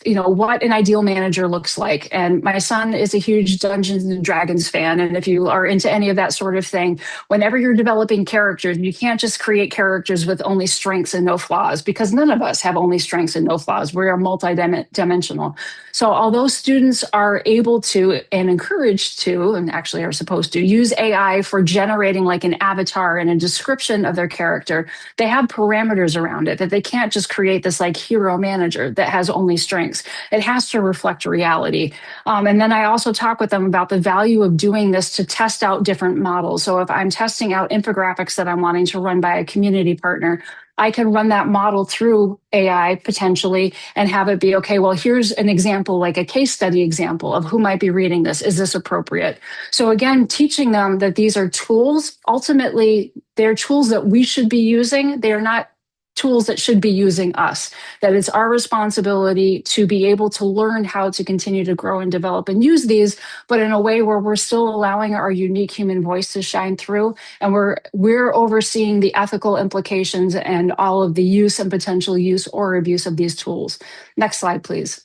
what an ideal manager looks like. And my son is a huge Dungeons and Dragons fan. And if you are into any of that sort of thing, whenever you're developing characters, you can't just create characters with only strengths and no flaws, because none of us have only strengths and no flaws. We are multidimensional. So although students are able to and encouraged to, and actually are supposed to, use AI for generating like an avatar and a description of their character, they have parameters around it that they can't just create this like hero manager that has only strengths. It has to reflect reality. And then I also talk with them about the value of doing this to test out different models. So if I'm testing out infographics that I'm wanting to run by a community partner, I can run that model through AI potentially and have it be, okay, well, here's an example, like a case study example of who might be reading this. Is this appropriate? So again, teaching them that these are tools. Ultimately, they're tools that we should be using. They are not tools that should be using us, that it's our responsibility to be able to learn how to continue to grow and develop and use these, but in a way where we're still allowing our unique human voice to shine through. And we're overseeing the ethical implications and all of the use and potential use or abuse of these tools. Next slide, please.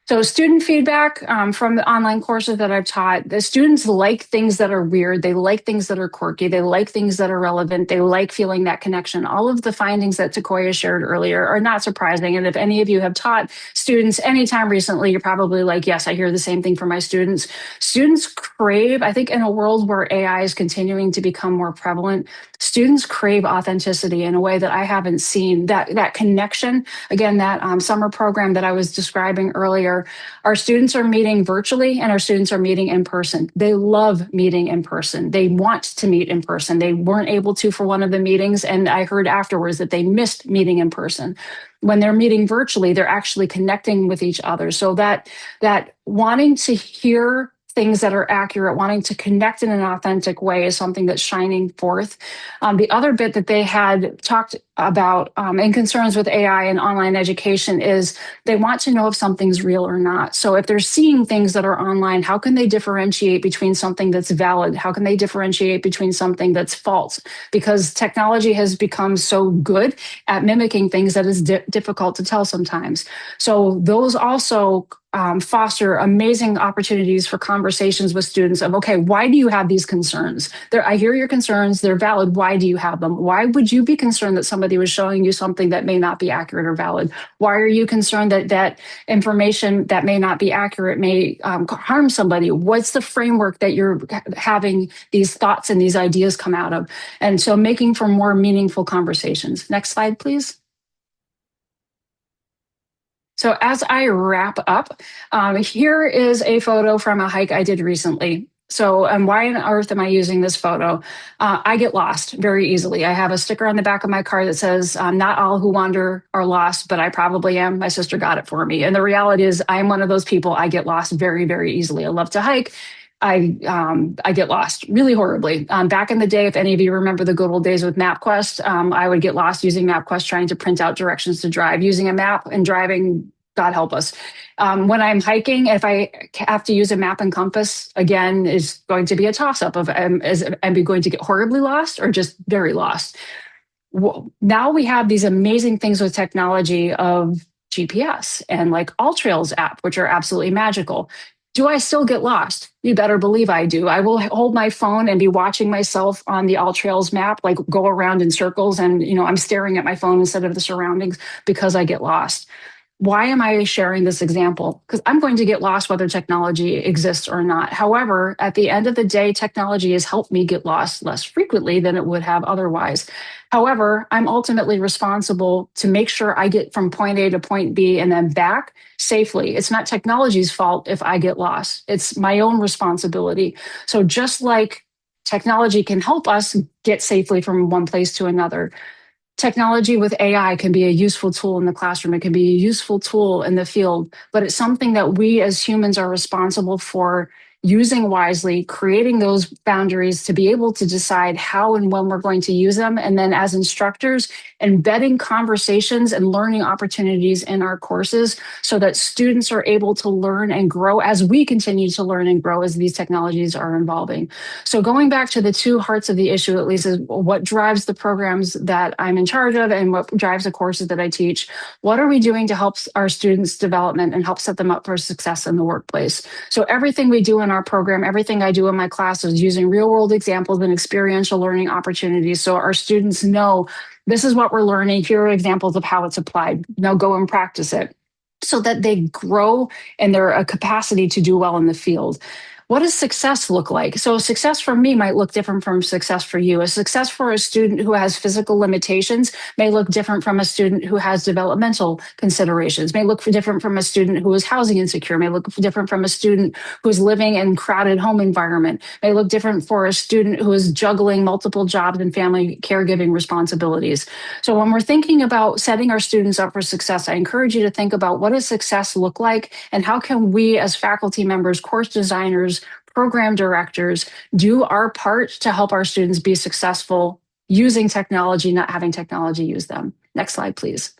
So student feedback from the online courses that I've taught, the students like things that are weird. They like things that are quirky. They like things that are relevant. They like feeling that connection. All of the findings that Takoya shared earlier are not surprising. And if any of you have taught students anytime recently, you're probably like, yes, I hear the same thing from my students. Students crave, I think in a world where AI is continuing to become more prevalent, students crave authenticity in a way that I haven't seen. That connection, again, that summer program that I was describing earlier, our students are meeting virtually and our students are meeting in person. They love meeting in person. They want to meet in person. They weren't able to for one of the meetings, and I heard afterwards that they missed meeting in person. When they're meeting virtually, they're actually connecting with each other. So that wanting to hear things that are accurate, wanting to connect in an authentic way is something that's shining forth. The other bit that they had talked about and concerns with AI and online education is they want to know if something's real or not. So if they're seeing things that are online, how can they differentiate between something that's valid? How can they differentiate between something that's false? Because technology has become so good at mimicking things that is difficult to tell sometimes. So those also foster amazing opportunities for conversations with students of, okay, why do you have these concerns? I hear your concerns, they're valid. Why do you have them? Why would you be concerned that somebody was showing you something that may not be accurate or valid? Why are you concerned that information that may not be accurate may harm somebody? What's the framework that you're having these thoughts and these ideas come out of? And so making for more meaningful conversations. Next slide, please. So as I wrap up, here is a photo from a hike I did recently. So why on earth am I using this photo? I get lost very easily. I have a sticker on the back of my car that says, not all who wander are lost, but I probably am. My sister got it for me. And the reality is I'm one of those people. I get lost very, very easily. I love to hike. I get lost really horribly. Back in the day, if any of you remember the good old days with MapQuest, I would get lost using MapQuest, trying to print out directions to drive, using a map and driving. God help us. When I'm hiking, if I have to use a map and compass, again, is going to be a toss-up of am I going to get horribly lost or just very lost? Now we have these amazing things with technology of GPS and like AllTrails app, which are absolutely magical. Do I still get lost? You better believe I do. I will hold my phone and be watching myself on the AllTrails map, like go around in circles, and I'm staring at my phone instead of the surroundings because I get lost. Why am I sharing this example? Because I'm going to get lost whether technology exists or not. However, at the end of the day, technology has helped me get lost less frequently than it would have otherwise. However, I'm ultimately responsible to make sure I get from point A to point B and then back safely. It's not technology's fault if I get lost. It's my own responsibility. So just like technology can help us get safely from one place to another, technology with AI can be a useful tool in the classroom. It can be a useful tool in the field, but it's something that we as humans are responsible for using wisely, creating those boundaries to be able to decide how and when we're going to use them. And then as instructors, embedding conversations and learning opportunities in our courses so that students are able to learn and grow as we continue to learn and grow as these technologies are evolving. So going back to the two hearts of the issue, at least, is what drives the programs that I'm in charge of and what drives the courses that I teach. What are we doing to help our students' development and help set them up for success in the workplace? So everything we do in our program, everything I do in my class is using real world examples and experiential learning opportunities. So our students know this is what we're learning. Here are examples of how it's applied. Now go and practice it so that they grow in their capacity to do well in the field. What does success look like? So success for me might look different from success for you. A success for a student who has physical limitations may look different from a student who has developmental considerations, may look different from a student who is housing insecure, may look different from a student who's living in crowded home environment, may look different for a student who is juggling multiple jobs and family caregiving responsibilities. So when we're thinking about setting our students up for success, I encourage you to think about what does success look like and how can we as faculty members, course designers, program directors do our part to help our students be successful using technology, not having technology use them. Next slide, please.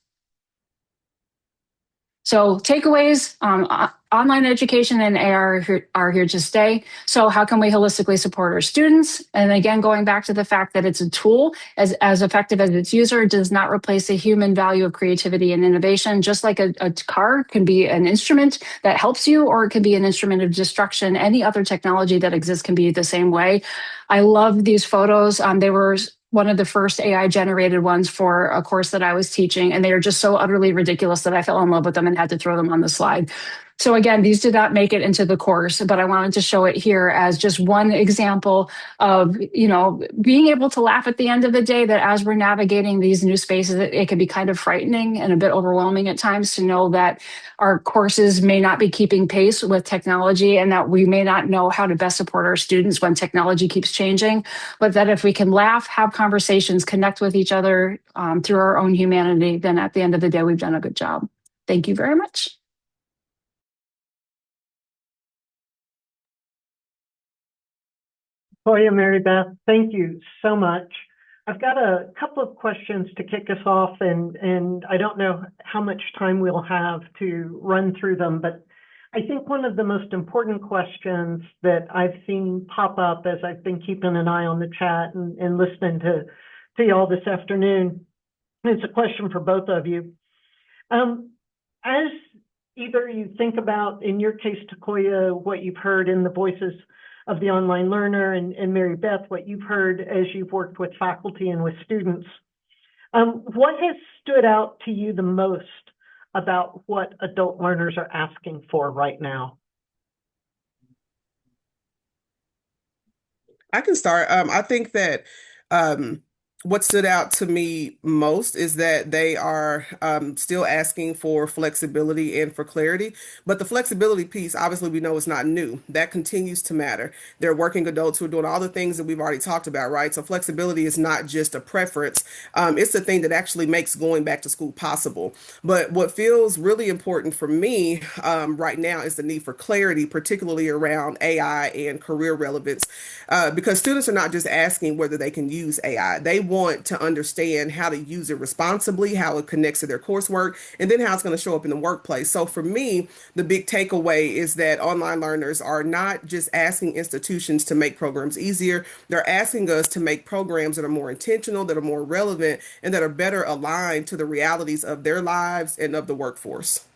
So takeaways, online education and AR are here to stay. So how can we holistically support our students? And again, going back to the fact that it's a tool, as effective as its user, it does not replace the human value of creativity and innovation. Just like a car can be an instrument that helps you, or it can be an instrument of destruction. Any other technology that exists can be the same way. I love these photos. They were one of the first AI generated ones for a course that I was teaching. And they are just so utterly ridiculous that I fell in love with them and had to throw them on the slide. So again, these did not make it into the course, but I wanted to show it here as just one example of, being able to laugh at the end of the day, that as we're navigating these new spaces, it can be kind of frightening and a bit overwhelming at times to know that our courses may not be keeping pace with technology and that we may not know how to best support our students when technology keeps changing, but that if we can laugh, have conversations, connect with each other through our own humanity, then at the end of the day, we've done a good job. Thank you very much. Toya, Mary Beth, thank you so much. I've got a couple of questions to kick us off, and I don't know how much time we'll have to run through them, but I think one of the most important questions that I've seen pop up as I've been keeping an eye on the chat and listening to y'all this afternoon, it's a question for both of you. As either you think about, in your case, Takoya, what you've heard in the voices of the online learner, and Mary Beth, what you've heard as you've worked with faculty and with students, what has stood out to you the most about what adult learners are asking for right now? I can start. I think that what stood out to me most is that they are still asking for flexibility and for clarity. But the flexibility piece, obviously, we know is not new. That continues to matter. They're working adults who are doing all the things that we've already talked about, right? So flexibility is not just a preference. It's the thing that actually makes going back to school possible. But what feels really important for me right now is the need for clarity, particularly around AI and career relevance, because students are not just asking whether they can use AI. They want to understand how to use it responsibly, how it connects to their coursework, and then how it's going to show up in the workplace. So for me, the big takeaway is that online learners are not just asking institutions to make programs easier. They're asking us to make programs that are more intentional, that are more relevant, and that are better aligned to the realities of their lives and of the workforce.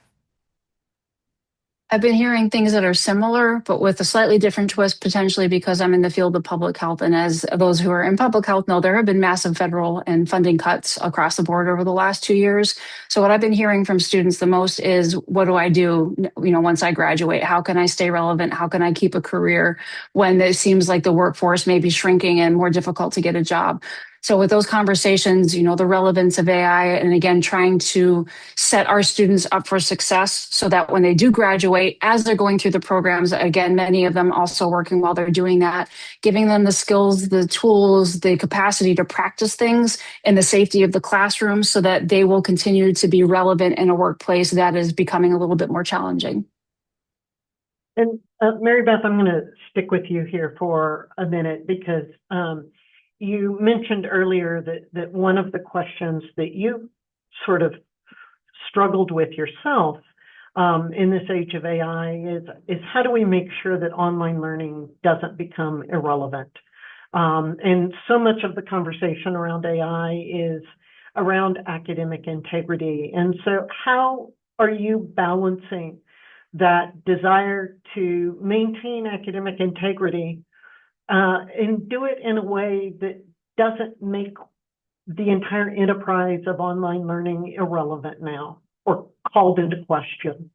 I've been hearing things that are similar, but with a slightly different twist, potentially because I'm in the field of public health. And as those who are in public health know, there have been massive federal and funding cuts across the board over the last 2 years. So what I've been hearing from students the most is, what do I do, once I graduate? How can I stay relevant? How can I keep a career when it seems like the workforce may be shrinking and more difficult to get a job? So with those conversations, the relevance of AI, and again, trying to set our students up for success so that when they do graduate, as they're going through the programs, again, many of them also working while they're doing that, giving them the skills, the tools, the capacity to practice things in the safety of the classroom so that they will continue to be relevant in a workplace that is becoming a little bit more challenging. And Mary Beth, I'm going to stick with you here for a minute because you mentioned earlier that one of the questions that you sort of struggled with yourself in this age of AI is how do we make sure that online learning doesn't become irrelevant? And so much of the conversation around AI is around academic integrity. And so how are you balancing that desire to maintain academic integrity and do it in a way that doesn't make the entire enterprise of online learning irrelevant now or called into question?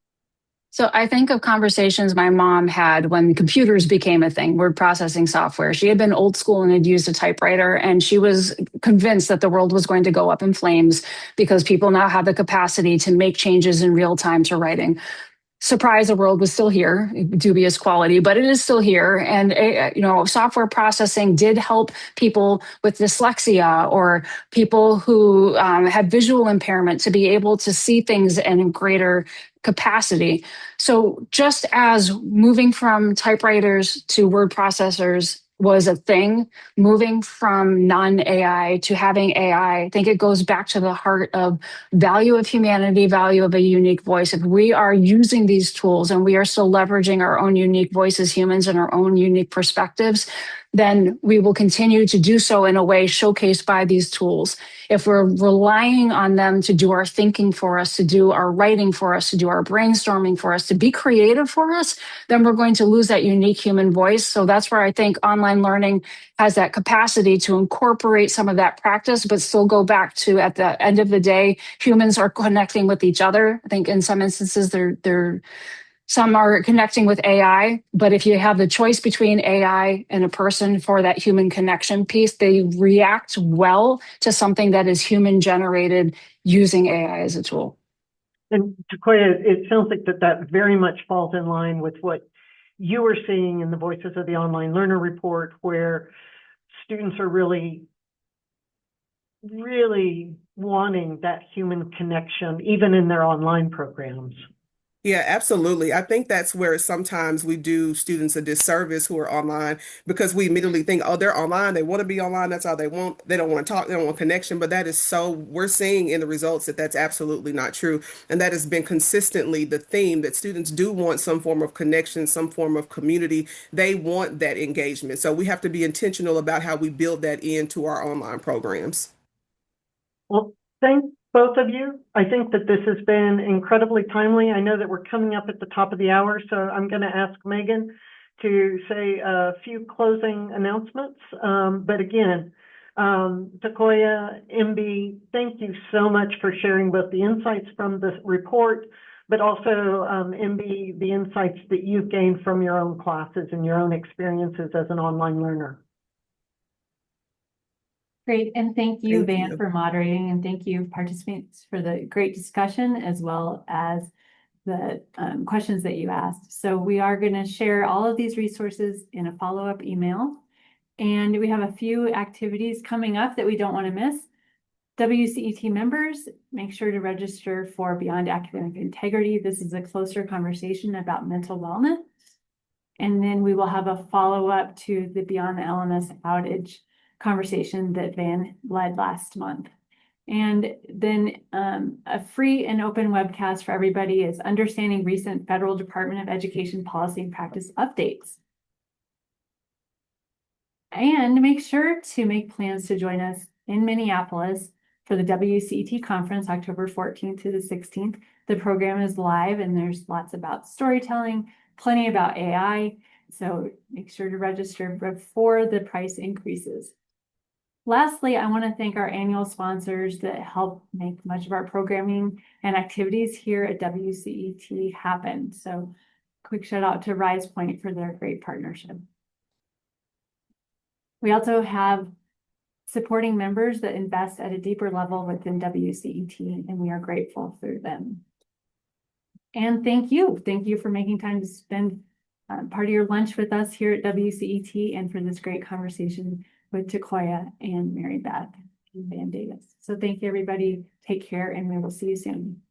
So I think of conversations my mom had when computers became a thing, word processing software. She had been old school and had used a typewriter, and she was convinced that the world was going to go up in flames because people now have the capacity to make changes in real time to writing. Surprise, the world was still here, dubious quality, but it is still here. And, software processing did help people with dyslexia or people who had visual impairment to be able to see things in greater capacity. So just as moving from typewriters to word processors was a thing, moving from non-AI to having AI, I think it goes back to the heart of value of humanity, value of a unique voice. If we are using these tools and we are still leveraging our own unique voice as humans and our own unique perspectives, then we will continue to do so in a way showcased by these tools. If we're relying on them to do our thinking for us, to do our writing for us, to do our brainstorming for us, to be creative for us, then we're going to lose that unique human voice. So that's where I think online learning has that capacity to incorporate some of that practice, but still go back to, at the end of the day, humans are connecting with each other. I think in some instances, some are connecting with AI, but if you have the choice between AI and a person for that human connection piece, they react well to something that is human generated using AI as a tool. And Takoya, it sounds like that very much falls in line with what you were seeing in the Voices of the Online Learner report, where students are really, really wanting that human connection, even in their online programs. Yeah, absolutely. I think that's where sometimes we do students a disservice who are online because we immediately think, oh, they're online. They want to be online. That's all they want. They don't want to talk. They don't want connection. But that is we're seeing in the results that that's absolutely not true. And that has been consistently the theme that students do want some form of connection, some form of community. They want that engagement. So we have to be intentional about how we build that into our online programs. Well, thank both of you. I think that this has been incredibly timely. I know that we're coming up at the top of the hour, so I'm going to ask Megan to say a few closing announcements. But again, Takoya, MB, thank you so much for sharing both the insights from this report, but also, MB, the insights that you've gained from your own classes and your own experiences as an online learner. Great, and thank you, Thank Van, you. for moderating, and thank you, participants, for the great discussion as well as the questions that you asked. So we are going to share all of these resources in a follow-up email, and we have a few activities coming up that we don't want to miss. WCET members, make sure to register for Beyond Academic Integrity. This is a closer conversation about mental wellness. And then we will have a follow-up to the Beyond the LMS outage conversation that Van led last month. And then a free and open webcast for everybody is Understanding Recent Federal Department of Education Policy and Practice Updates. And make sure to make plans to join us in Minneapolis for the WCET conference, October 14th to the 16th. The program is live and there's lots about storytelling, plenty about AI. So make sure to register before the price increases. Lastly, I want to thank our annual sponsors that help make much of our programming and activities here at WCET happen. So quick shout out to Risepoint for their great partnership. We also have supporting members that invest at a deeper level within WCET, and we are grateful for them. And thank you. Thank you for making time to spend part of your lunch with us here at WCET and for this great conversation with Takoya and Mary Beth and Van Davis. So thank you, everybody. Take care, and we will see you soon.